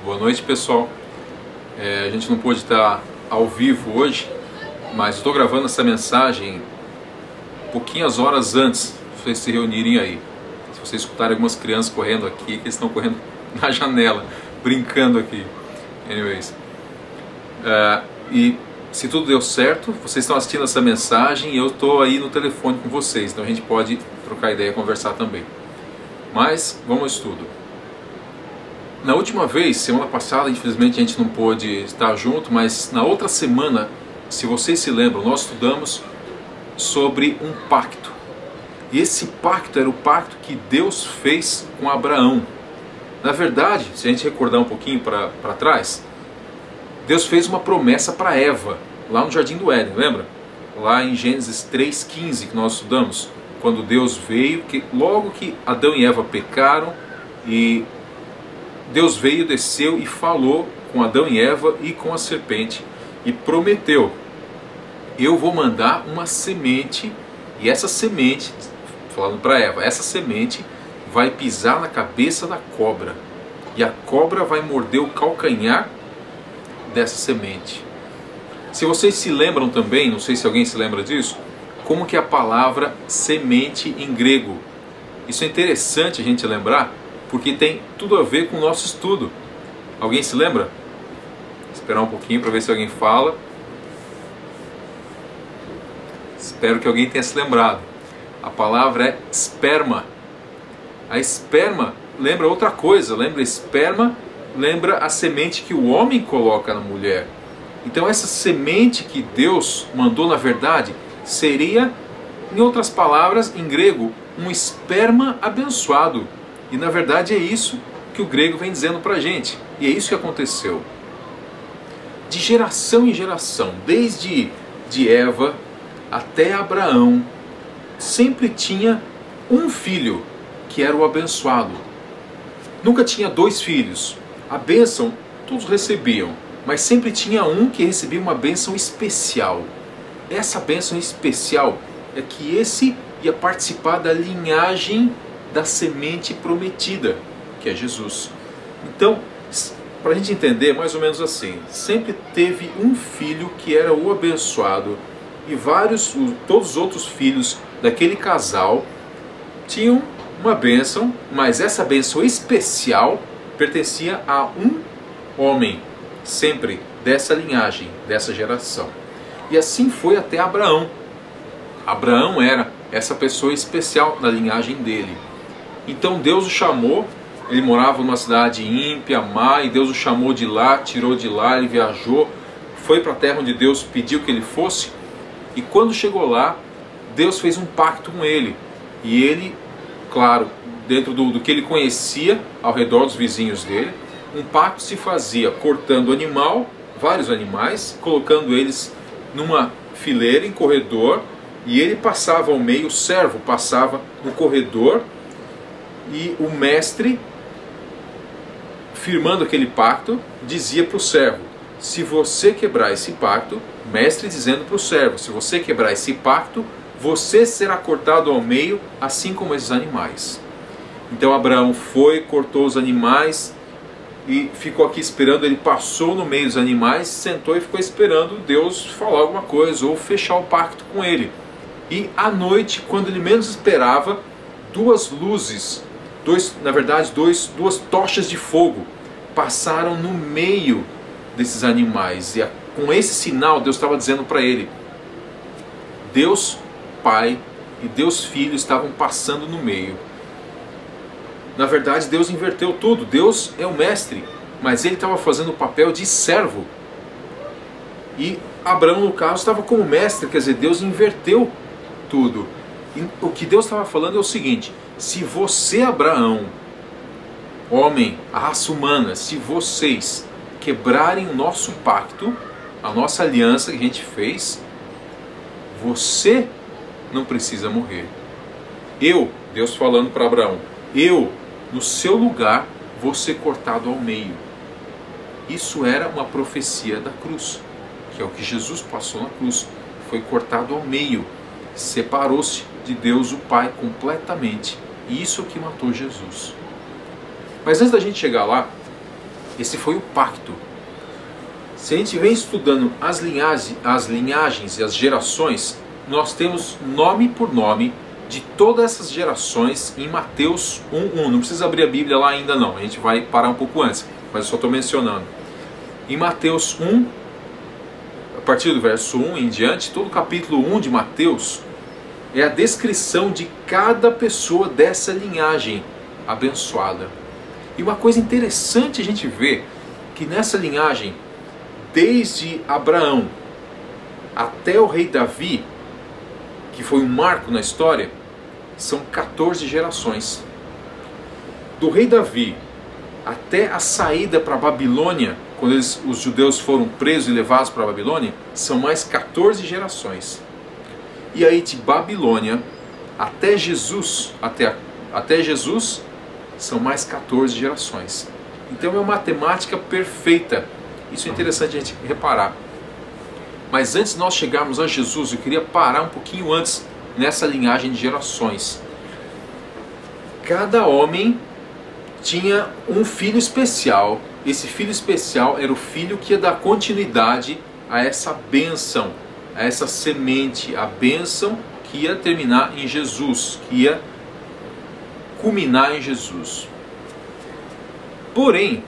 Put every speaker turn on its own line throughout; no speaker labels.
Boa noite, pessoal. A gente não pôde estar ao vivo hoje, mas estou gravando essa mensagem pouquinhas horas antes de vocês se reunirem aí. Se vocês escutarem algumas crianças correndo aqui, que eles estão correndo na janela, brincando aqui. Anyways. E se tudo deu certo, vocês estão assistindo essa mensagem e eu estou aí no telefone com vocês, então a gente pode trocar ideia e conversar também. Mas vamos ao estudo. Na última vez, semana passada, infelizmente a gente não pôde estar junto, mas na outra semana, se vocês se lembram, nós estudamos sobre um pacto. E esse pacto era o pacto que Deus fez com Abraão. Na verdade, se a gente recordar um pouquinho para trás, Deus fez uma promessa para Eva, lá no Jardim do Éden, lembra? Lá em Gênesis 3,15 que nós estudamos, quando Deus veio, logo que Adão e Eva pecaram, e Deus veio, desceu e falou com Adão e Eva e com a serpente e prometeu: eu vou mandar uma semente, e essa semente, falando para Eva, essa semente vai pisar na cabeça da cobra, e a cobra vai morder o calcanhar dessa semente. Se vocês se lembram também, não sei se alguém se lembra disso, como que é a palavra semente em grego. Isso é interessante a gente lembrar, porque tem tudo a ver com o nosso estudo. Alguém se lembra? Vou esperar um pouquinho para ver se alguém fala. Espero que alguém tenha se lembrado. A palavra é esperma. A esperma lembra outra coisa. Lembra esperma? Lembra a semente que o homem coloca na mulher. Então essa semente que Deus mandou, na verdade, seria, em outras palavras, em grego, um esperma abençoado. E na verdade é isso que o grego vem dizendo para a gente. E é isso que aconteceu. De geração em geração, desde de Eva até Abraão, sempre tinha um filho que era o abençoado. Nunca tinha dois filhos. A bênção todos recebiam, mas sempre tinha um que recebia uma bênção especial. Essa bênção especial é que esse ia participar da linhagem da semente prometida, que é Jesus. Então, para a gente entender, mais ou menos assim, sempre teve um filho que era o abençoado, e todos os outros filhos daquele casal tinham uma bênção, mas essa bênção especial pertencia a um homem, sempre dessa linhagem, dessa geração. E assim foi até Abraão. Abraão era essa pessoa especial na linhagem dele. Então Deus o chamou, ele morava numa cidade ímpia, má, e Deus o chamou de lá, tirou de lá, ele viajou, foi para a terra onde Deus pediu que ele fosse, e quando chegou lá, Deus fez um pacto com ele. E ele, claro, dentro do que ele conhecia, ao redor dos vizinhos dele, um pacto se fazia cortando animal, vários animais, colocando eles numa fileira, em corredor, e ele passava ao meio, o servo passava no corredor, e o mestre, firmando aquele pacto, dizia para o servo: se você quebrar esse pacto, mestre dizendo para o servo, se você quebrar esse pacto, você será cortado ao meio, assim como esses animais. Então Abraão foi, cortou os animais e ficou aqui esperando. Ele passou no meio dos animais, sentou e ficou esperando Deus falar alguma coisa ou fechar o pacto com ele. E à noite, quando ele menos esperava, duas luzes, duas tochas de fogo passaram no meio desses animais. E com esse sinal Deus estava dizendo para ele: Deus Pai e Deus Filho estavam passando no meio. Na verdade, Deus inverteu tudo. Deus é o mestre, mas ele estava fazendo o papel de servo. E Abraão, no caso, estava como mestre, quer dizer, Deus inverteu tudo. E o que Deus estava falando é o seguinte: se você, Abraão, homem, a raça humana, se vocês quebrarem o nosso pacto, a nossa aliança que a gente fez, você não precisa morrer. Deus falando para Abraão, no seu lugar, vou ser cortado ao meio. Isso era uma profecia da cruz, que é o que Jesus passou na cruz. Foi cortado ao meio, separou-se de Deus o Pai completamente. E isso é o que matou Jesus. Mas antes da gente chegar lá, Esse foi o pacto. Se a gente vem estudando as linhagens e as gerações, nós temos nome por nome de todas essas gerações em Mateus 1:1. Não precisa abrir a Bíblia lá ainda não, a gente vai parar um pouco antes, mas eu só estou mencionando. Em Mateus 1, a partir do verso 1 em diante, todo o capítulo 1 de Mateus é a descrição de cada pessoa dessa linhagem abençoada. E uma coisa interessante a gente ver que nessa linhagem, desde Abraão até o rei Davi, que foi um marco na história, são 14 gerações. Do rei Davi até a saída para a Babilônia, quando os judeus foram presos e levados para a Babilônia, são mais 14 gerações. E aí de Babilônia até Jesus, até Jesus, são mais 14 gerações. Então é uma matemática perfeita. Isso é interessante a gente reparar. Mas antes de nós chegarmos a Jesus, eu queria parar um pouquinho antes nessa linhagem de gerações. Cada homem tinha um filho especial. Esse filho especial era o filho que ia dar continuidade a essa bênção, a essa semente, a bênção que ia terminar em Jesus, que ia culminar em Jesus. Porém,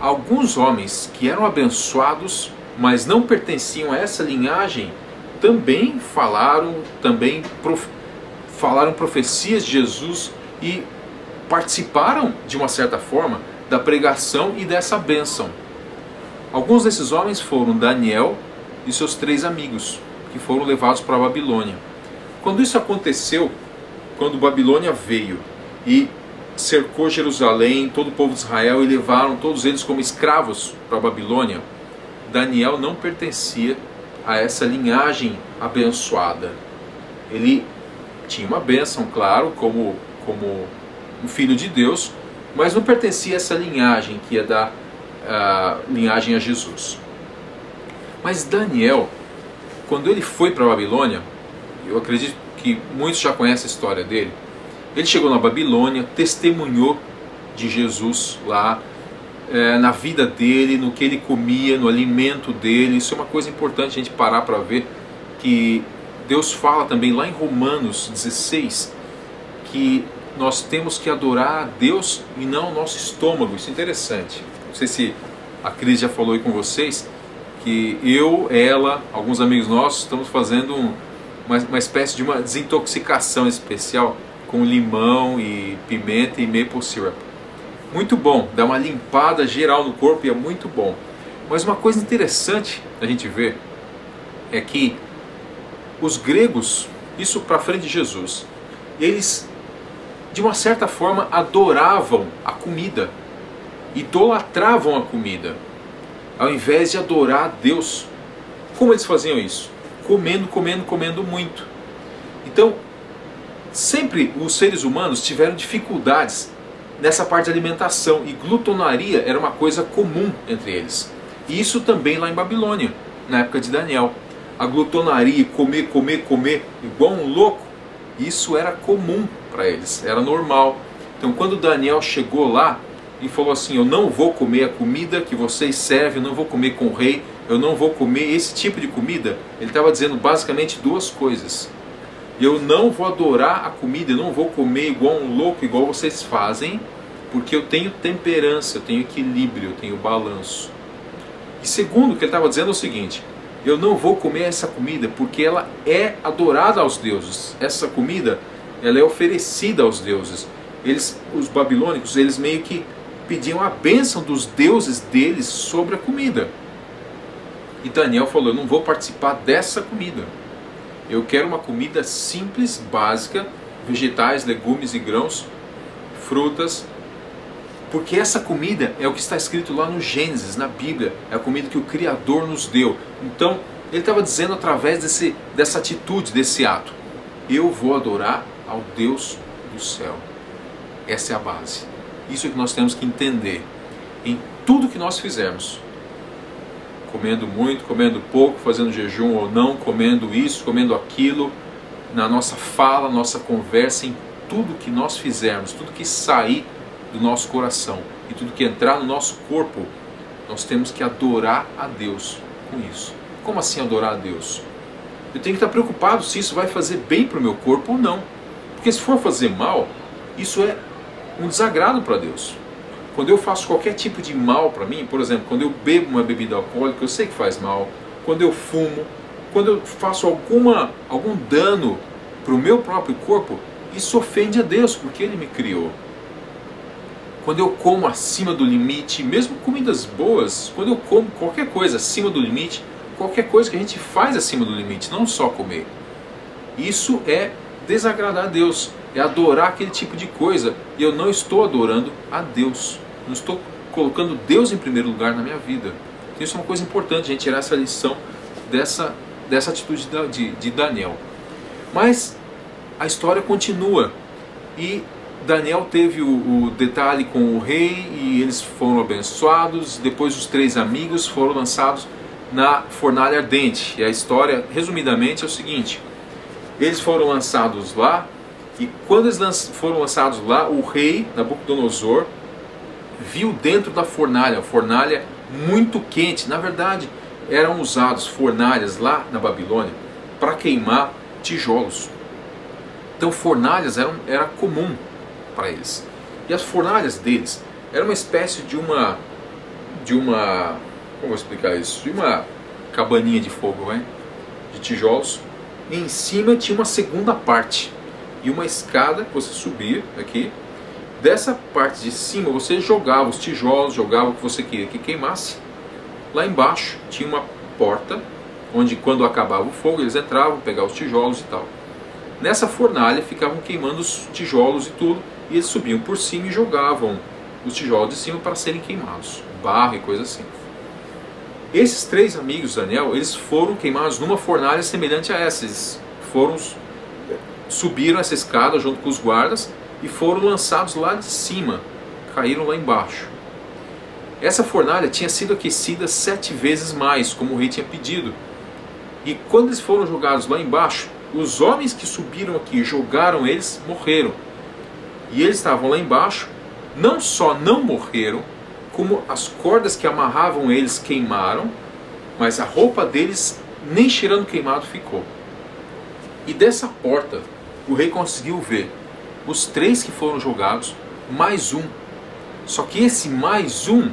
alguns homens que eram abençoados, mas não pertenciam a essa linhagem, também falaram profecias de Jesus e participaram, de uma certa forma, da pregação e dessa bênção. Alguns desses homens foram Daniel e seus 3 amigos, que foram levados para a Babilônia. Quando isso aconteceu, quando Babilônia veio e cercou Jerusalém, todo o povo de Israel, e levaram todos eles como escravos para a Babilônia, Daniel não pertencia a essa linhagem abençoada. Ele tinha uma bênção, claro, como um filho de Deus, mas não pertencia a essa linhagem que ia dar linhagem a Jesus. Mas Daniel, quando ele foi para a Babilônia, eu acredito que muitos já conhecem a história dele. Ele chegou na Babilônia, testemunhou de Jesus lá, na vida dele, no que ele comia, no alimento dele. Isso é uma coisa importante a gente parar para ver, que Deus fala também lá em Romanos 16, que nós temos que adorar a Deus e não o nosso estômago. Isso é interessante. Não sei se a Cris já falou aí com vocês, que ela, alguns amigos nossos, estamos fazendo uma espécie de uma desintoxicação especial com limão e pimenta e maple syrup. Muito bom, dá uma limpada geral no corpo e é muito bom. Mas uma coisa interessante a gente ver é que os gregos, isso para frente de Jesus, eles de uma certa forma adoravam a comida, idolatravam a comida, ao invés de adorar a Deus. Como eles faziam isso? Comendo muito. Então, sempre os seres humanos tiveram dificuldades nessa parte de alimentação, e glutonaria era uma coisa comum entre eles. E isso também lá em Babilônia, na época de Daniel. A glutonaria, comer igual um louco, isso era comum para eles, era normal. Então quando Daniel chegou lá e falou assim: eu não vou comer a comida que vocês servem, eu não vou comer com o rei, eu não vou comer esse tipo de comida, ele estava dizendo basicamente 2 coisas. Eu não vou adorar a comida, eu não vou comer igual um louco, igual vocês fazem, porque eu tenho temperança, eu tenho equilíbrio, eu tenho balanço. E segundo, o que ele estava dizendo é o seguinte: eu não vou comer essa comida porque ela é adorada aos deuses. Essa comida, ela é oferecida aos deuses. Os babilônicos, eles meio que pediam a bênção dos deuses deles sobre a comida. E Daniel falou: eu não vou participar dessa comida. Eu quero uma comida simples, básica, vegetais, legumes e grãos, frutas, porque essa comida é o que está escrito lá no Gênesis, na Bíblia, é a comida que o Criador nos deu. Então, ele estava dizendo através dessa atitude, desse ato: eu vou adorar ao Deus do céu. Essa é a base. Isso é que nós temos que entender em tudo que nós fizermos. Comendo muito, comendo pouco, fazendo jejum ou não, comendo isso, comendo aquilo, na nossa fala, nossa conversa, em tudo que nós fizermos, tudo que sair do nosso coração e tudo que entrar no nosso corpo, Nós temos que adorar a Deus com isso. Como assim adorar a Deus? Eu tenho que estar preocupado se isso vai fazer bem para o meu corpo ou não. Porque se for fazer mal, isso é um desagrado para Deus. Quando eu faço qualquer tipo de mal para mim, por exemplo, quando eu bebo uma bebida alcoólica, eu sei que faz mal. Quando eu fumo, quando eu faço algum dano para o meu próprio corpo, isso ofende a Deus, porque Ele me criou. Quando eu como acima do limite, mesmo comidas boas, quando eu como qualquer coisa acima do limite, qualquer coisa que a gente faz acima do limite, não só comer, isso é desagradar a Deus, é adorar aquele tipo de coisa, e eu não estou adorando a Deus, não estou colocando Deus em primeiro lugar na minha vida. Então isso é uma coisa importante, a gente tirar essa lição dessa atitude de Daniel. Mas a história continua, e Daniel teve o detalhe com o rei, e eles foram abençoados. Depois os 3 amigos foram lançados na fornalha ardente. E a história, resumidamente, é o seguinte: eles foram lançados lá, e quando eles foram lançados lá, o rei Nabucodonosor viu dentro da fornalha, muito quente. Na verdade, eram usados fornalhas lá na Babilônia para queimar tijolos. Então fornalhas era comum para eles. E as fornalhas deles eram uma espécie de uma como vou explicar isso? De uma cabaninha de fogo, né? De tijolos. E em cima tinha uma segunda parte e uma escada que você subia aqui. Dessa parte de cima você jogava os tijolos, jogava o que você queria que queimasse. Lá embaixo tinha uma porta onde, quando acabava o fogo, eles entravam, pegavam os tijolos e tal. Nessa fornalha ficavam queimando os tijolos e tudo, e eles subiam por cima e jogavam os tijolos de cima para serem queimados, barro e coisa assim. Esses 3 amigos de Daniel, eles foram queimados numa fornalha semelhante a essa. Eles subiram essa escada junto com os guardas e foram lançados lá de cima, caíram lá embaixo. Essa fornalha tinha sido aquecida 7 vezes mais, como o rei tinha pedido. E quando eles foram jogados lá embaixo, os homens que subiram aqui e jogaram eles, morreram. E eles estavam lá embaixo, não só não morreram, como as cordas que amarravam eles queimaram, mas a roupa deles nem cheirando queimado ficou. E dessa porta, o rei conseguiu ver os 3 que foram jogados, mais um. Só que esse mais um,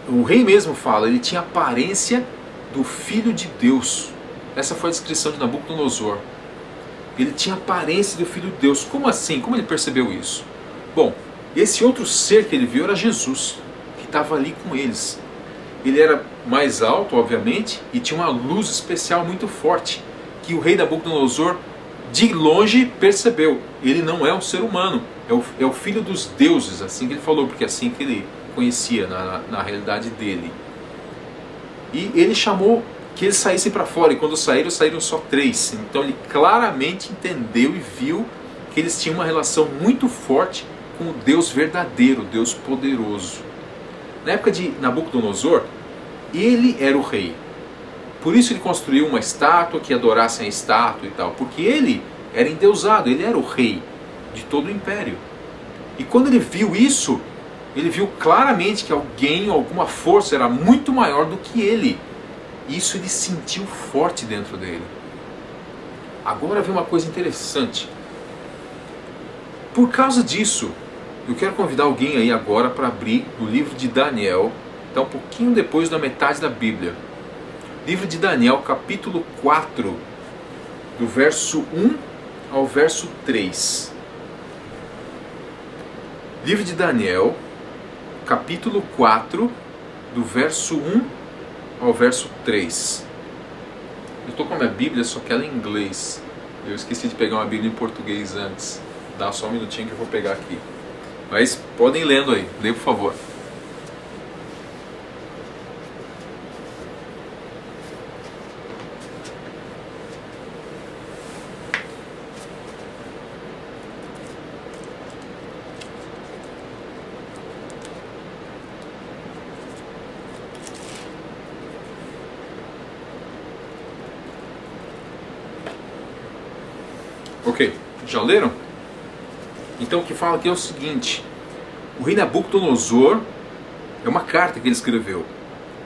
o rei mesmo fala, ele tinha a aparência do Filho de Deus. Essa foi a descrição de Nabucodonosor. Ele tinha a aparência do Filho de Deus. Como assim? Como ele percebeu isso? Bom, esse outro ser que ele viu era Jesus, que estava ali com eles. Ele era mais alto, obviamente, e tinha uma luz especial muito forte, que o rei Nabucodonosor, de longe, percebeu. Ele não é um ser humano, é o filho dos deuses, assim que ele falou, porque é assim que ele conhecia na realidade dele. E ele chamou que eles saíssem para fora, e quando saíram só 3. Então ele claramente entendeu e viu que eles tinham uma relação muito forte com o Deus verdadeiro, o Deus poderoso. Na época de Nabucodonosor, ele era o rei. Por isso ele construiu uma estátua que adorassem a estátua e tal, porque ele era endeusado, ele era o rei de todo o império. E quando ele viu isso, ele viu claramente que alguém, alguma força era muito maior do que ele. Isso ele sentiu forte dentro dele. Agora vem uma coisa interessante. Por causa disso, eu quero convidar alguém aí agora para abrir o livro de Daniel. Está um pouquinho depois da metade da Bíblia. Livro de Daniel, capítulo 4, do verso 1 ao verso 3. Livro de Daniel, capítulo 4, do verso 1 ao verso 3. Eu estou com a minha Bíblia, só que ela é em inglês. Eu esqueci de pegar uma Bíblia em português antes. Dá só um minutinho que eu vou pegar aqui. Mas podem ir lendo aí, leia por favor. Ok, já leram? Então o que fala aqui é o seguinte: o rei Nabucodonosor, é uma carta que ele escreveu,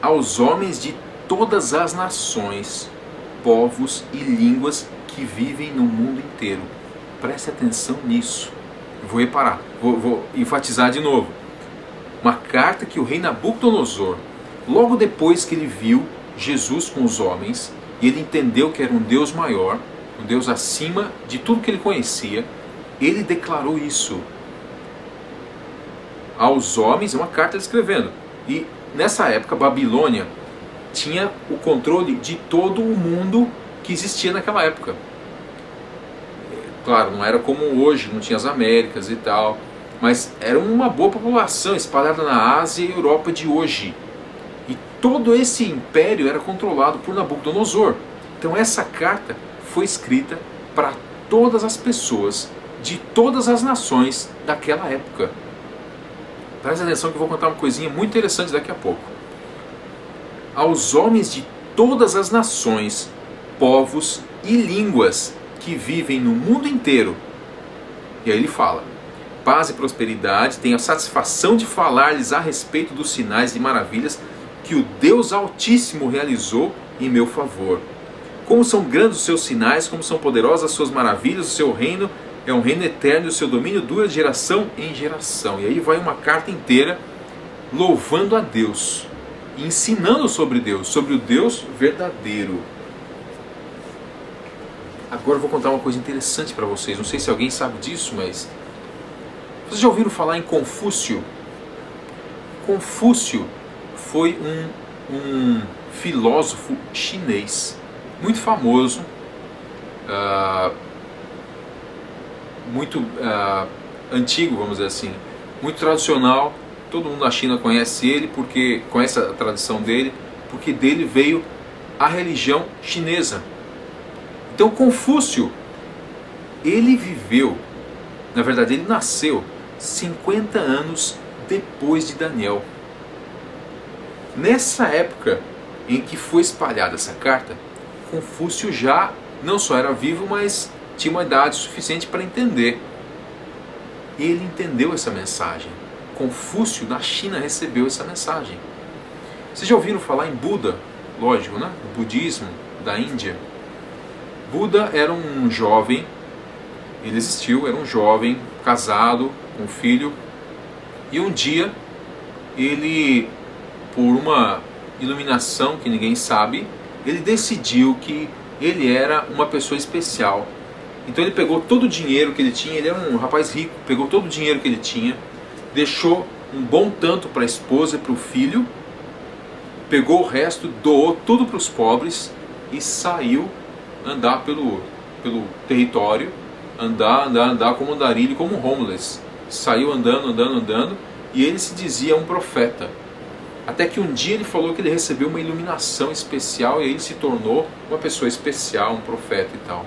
aos homens de todas as nações, povos e línguas que vivem no mundo inteiro. Preste atenção nisso. Eu vou reparar, vou enfatizar de novo. Uma carta que o rei Nabucodonosor, logo depois que ele viu Jesus com os homens, e ele entendeu que era um Deus maior, um Deus acima de tudo que ele conhecia, ele declarou isso aos homens, é uma carta escrevendo. E nessa época, Babilônia tinha o controle de todo o mundo que existia naquela época. Claro, não era como hoje, não tinha as Américas e tal, mas era uma boa população espalhada na Ásia e Europa de hoje. E todo esse império era controlado por Nabucodonosor. Então essa carta foi escrita para todas as pessoas de todas as nações daquela época. Presta atenção que eu vou contar uma coisinha muito interessante daqui a pouco. Aos homens de todas as nações, povos e línguas que vivem no mundo inteiro. E aí ele fala: paz e prosperidade, tenho a satisfação de falar-lhes a respeito dos sinais e maravilhas que o Deus Altíssimo realizou em meu favor. Como são grandes os seus sinais, como são poderosas as suas maravilhas, o seu reino é um reino eterno e o seu domínio dura de geração em geração. E aí vai uma carta inteira louvando a Deus, ensinando sobre Deus, sobre o Deus verdadeiro. Agora eu vou contar uma coisa interessante para vocês. Não sei se alguém sabe disso, mas vocês já ouviram falar em Confúcio? Confúcio foi um filósofo chinês muito famoso, muito antigo, vamos dizer assim, muito tradicional. Todo mundo na China conhece ele, porque conhece a tradição dele, porque dele veio a religião chinesa. Então Confúcio, ele viveu, na verdade ele nasceu 50 anos depois de Daniel. Nessa época em que foi espalhada essa carta, Confúcio já não só era vivo, mas tinha uma idade suficiente para entender. Ele entendeu essa mensagem. Confúcio na China recebeu essa mensagem. Vocês já ouviram falar em Buda? Lógico, né? O budismo da Índia. Buda era um jovem, ele existiu, era um jovem casado, com um filho, e um dia ele, por uma iluminação que ninguém sabe, ele decidiu que ele era uma pessoa especial. Então ele pegou todo o dinheiro que ele tinha, ele era um rapaz rico, pegou todo o dinheiro que ele tinha, deixou um bom tanto para a esposa e para o filho, pegou o resto, doou tudo para os pobres e saiu andar pelo território, andar como andarilho, como um homeless. Saiu andando, e ele se dizia um profeta. Até que um dia ele falou que ele recebeu uma iluminação especial e aí ele se tornou uma pessoa especial, um profeta e tal.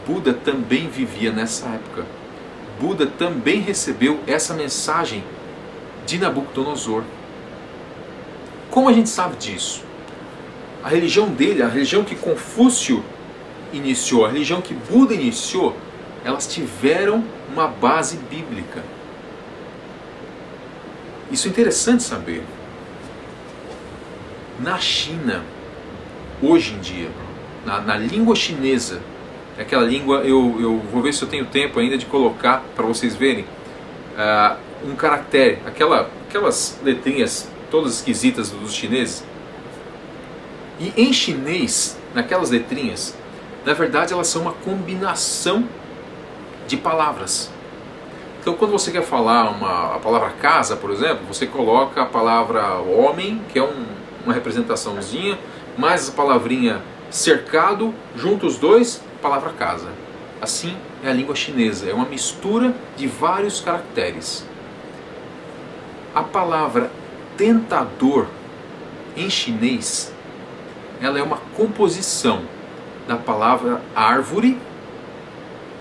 Buda também vivia nessa época. Buda também recebeu essa mensagem de Nabucodonosor. Como a gente sabe disso? A religião dele, a religião que Confúcio iniciou, a religião que Buda iniciou, elas tiveram uma base bíblica. Isso é interessante saber. Na China, hoje em dia, na língua chinesa, aquela língua, eu vou ver se eu tenho tempo ainda de colocar para vocês verem, um caractere, aquelas letrinhas todas esquisitas dos chineses. E em chinês, naquelas letrinhas, na verdade elas são uma combinação de palavras. Então quando você quer falar a palavra casa, por exemplo, você coloca a palavra homem, que é uma representaçãozinha, mais a palavrinha cercado, junto os dois, palavra casa. Assim é a língua chinesa, é uma mistura de vários caracteres. A palavra tentador em chinês, ela é uma composição da palavra árvore,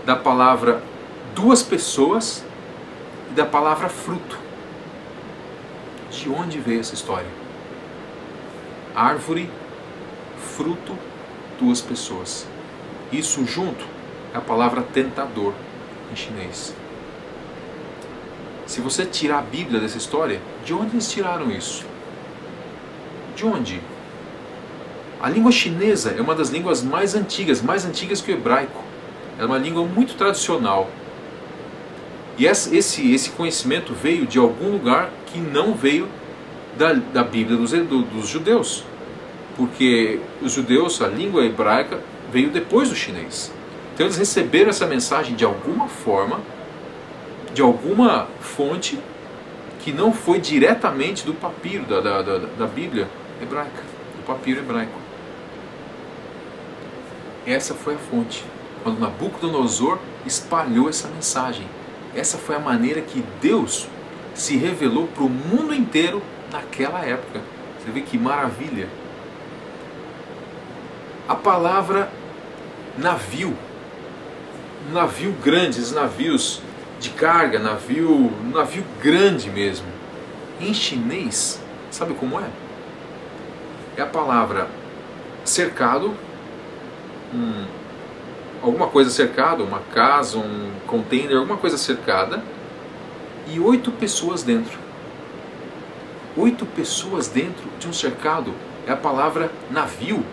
da palavra duas pessoas e da palavra fruto. De onde veio essa história? Árvore, fruto, duas pessoas. Isso junto é a palavra tentador em chinês. Se você tirar a Bíblia dessa história, de onde eles tiraram isso? De onde? A língua chinesa é uma das línguas mais antigas que o hebraico. É uma língua muito tradicional. E esse conhecimento veio de algum lugar que não veio da Bíblia dos judeus. Porque os judeus, a língua hebraica, veio depois do chinês. Então eles receberam essa mensagem de alguma forma, de alguma fonte, que não foi diretamente do papiro, da Bíblia hebraica, do papiro hebraico. Essa foi a fonte. Quando Nabucodonosor espalhou essa mensagem. Essa foi a maneira que Deus se revelou para o mundo inteiro naquela época. Você vê que maravilha. A palavra navio. Navio grandes, navios de carga, navio grande mesmo. Em chinês, sabe como é? É a palavra cercado, alguma coisa cercada, uma casa, um container, alguma coisa cercada, e 8 pessoas dentro. 8 pessoas dentro de um cercado é a palavra navio.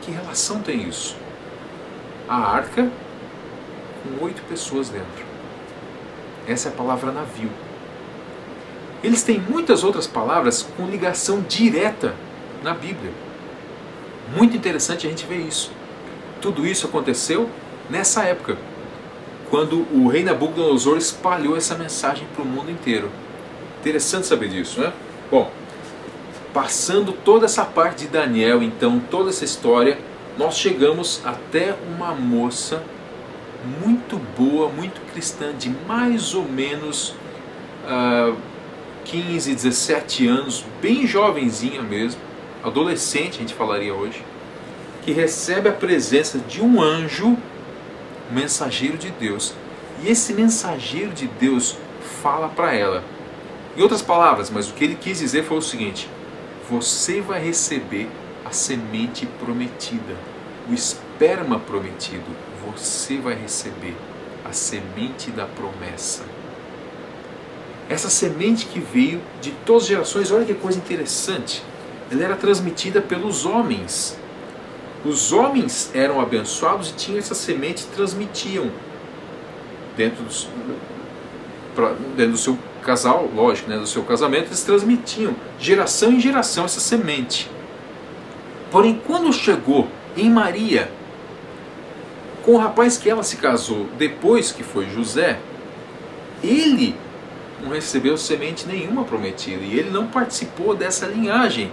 Que relação tem isso? A arca com 8 pessoas dentro. Essa é a palavra navio. Eles têm muitas outras palavras com ligação direta na Bíblia. Muito interessante a gente ver isso. Tudo isso aconteceu nessa época, quando o rei Nabucodonosor espalhou essa mensagem para o mundo inteiro. Interessante saber disso, né? Bom, passando toda essa parte de Daniel, então, toda essa história, nós chegamos até uma moça muito boa, muito cristã, de mais ou menos 15, 17 anos, bem jovenzinha mesmo, adolescente a gente falaria hoje, que recebe a presença de um anjo, mensageiro de Deus. E esse mensageiro de Deus fala para ela. Em outras palavras, mas o que ele quis dizer foi o seguinte: você vai receber a semente prometida, o esperma prometido. Você vai receber a semente da promessa. Essa semente que veio de todas as gerações, olha que coisa interessante, ela era transmitida pelos homens. Os homens eram abençoados e tinham essa semente e transmitiam dentro do seu casal, lógico, né, do seu casamento, eles transmitiam geração em geração essa semente. Porém, quando chegou em Maria, com o rapaz que ela se casou depois, que foi José, ele não recebeu semente nenhuma prometida e ele não participou dessa linhagem,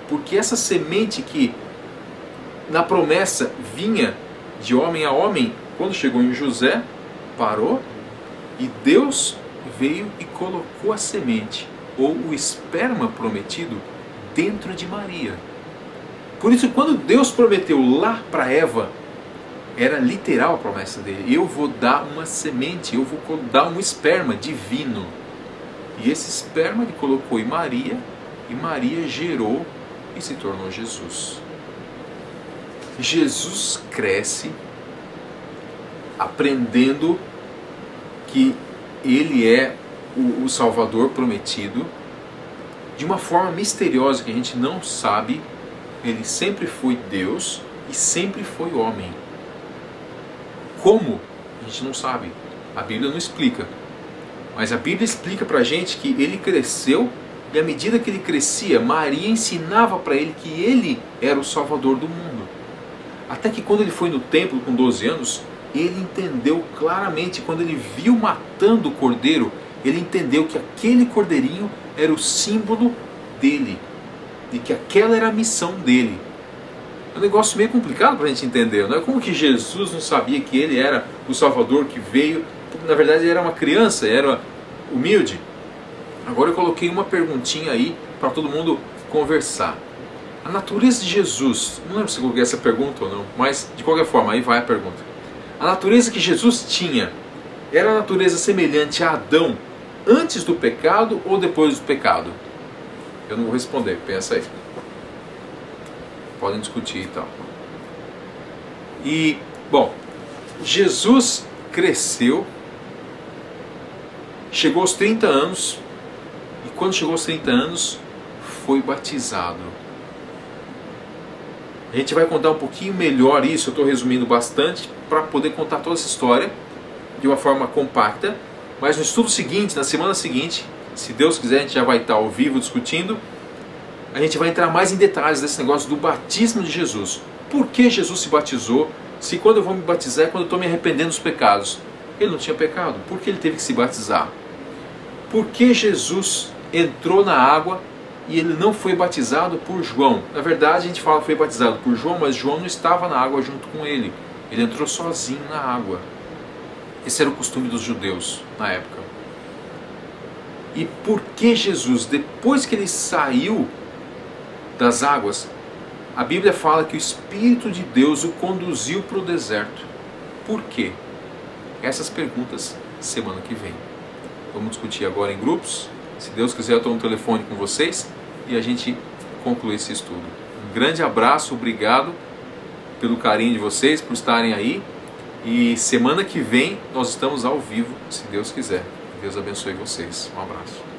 porque essa semente que na promessa vinha de homem a homem, quando chegou em José, parou e Deus veio e colocou a semente, ou o esperma prometido, dentro de Maria. Por isso, quando Deus prometeu lá para Eva, era literal a promessa dele: eu vou dar uma semente, eu vou dar um esperma divino. E esse esperma ele colocou em Maria, e Maria gerou e se tornou Jesus. Jesus cresce aprendendo que ele é o Salvador prometido, de uma forma misteriosa que a gente não sabe. Ele sempre foi Deus e sempre foi homem. Como? A gente não sabe. A Bíblia não explica. Mas a Bíblia explica pra gente que ele cresceu, e à medida que ele crescia, Maria ensinava para ele que ele era o Salvador do mundo. Até que quando ele foi no templo com 12 anos, ele entendeu claramente, quando ele viu matando o cordeiro, ele entendeu que aquele cordeirinho era o símbolo dele, e que aquela era a missão dele. É um negócio meio complicado para a gente entender, não é? Como que Jesus não sabia que ele era o Salvador que veio? Na verdade ele era uma criança, era humilde. Agora eu coloquei uma perguntinha aí para todo mundo conversar. A natureza de Jesus, não lembro se eu coloquei essa pergunta ou não, mas de qualquer forma, aí vai a pergunta. A natureza que Jesus tinha, era a natureza semelhante a Adão antes do pecado ou depois do pecado? Eu não vou responder, pensa aí. Podem discutir e tal. E, bom, Jesus cresceu, chegou aos 30 anos, e quando chegou aos 30 anos, foi batizado. A gente vai contar um pouquinho melhor isso, eu estou resumindo bastante para poder contar toda essa história de uma forma compacta, mas no estudo seguinte, na semana seguinte, se Deus quiser, a gente já vai estar ao vivo discutindo, a gente vai entrar mais em detalhes desse negócio do batismo de Jesus. Por que Jesus se batizou? Se quando eu vou me batizar é quando eu estou me arrependendo dos pecados. Ele não tinha pecado, por que ele teve que se batizar? Por que Jesus entrou na água e ele não foi batizado por João? Na verdade a gente fala que foi batizado por João, mas João não estava na água junto com ele. Ele entrou sozinho na água. Esse era o costume dos judeus na época. E por que Jesus, depois que ele saiu das águas, a Bíblia fala que o Espírito de Deus o conduziu para o deserto? Por quê? Essas perguntas semana que vem. Vamos discutir agora em grupos. Se Deus quiser, eu estou no telefone com vocês e a gente conclui esse estudo. Um grande abraço, obrigado pelo carinho de vocês, por estarem aí. E semana que vem nós estamos ao vivo, se Deus quiser. Deus abençoe vocês. Um abraço.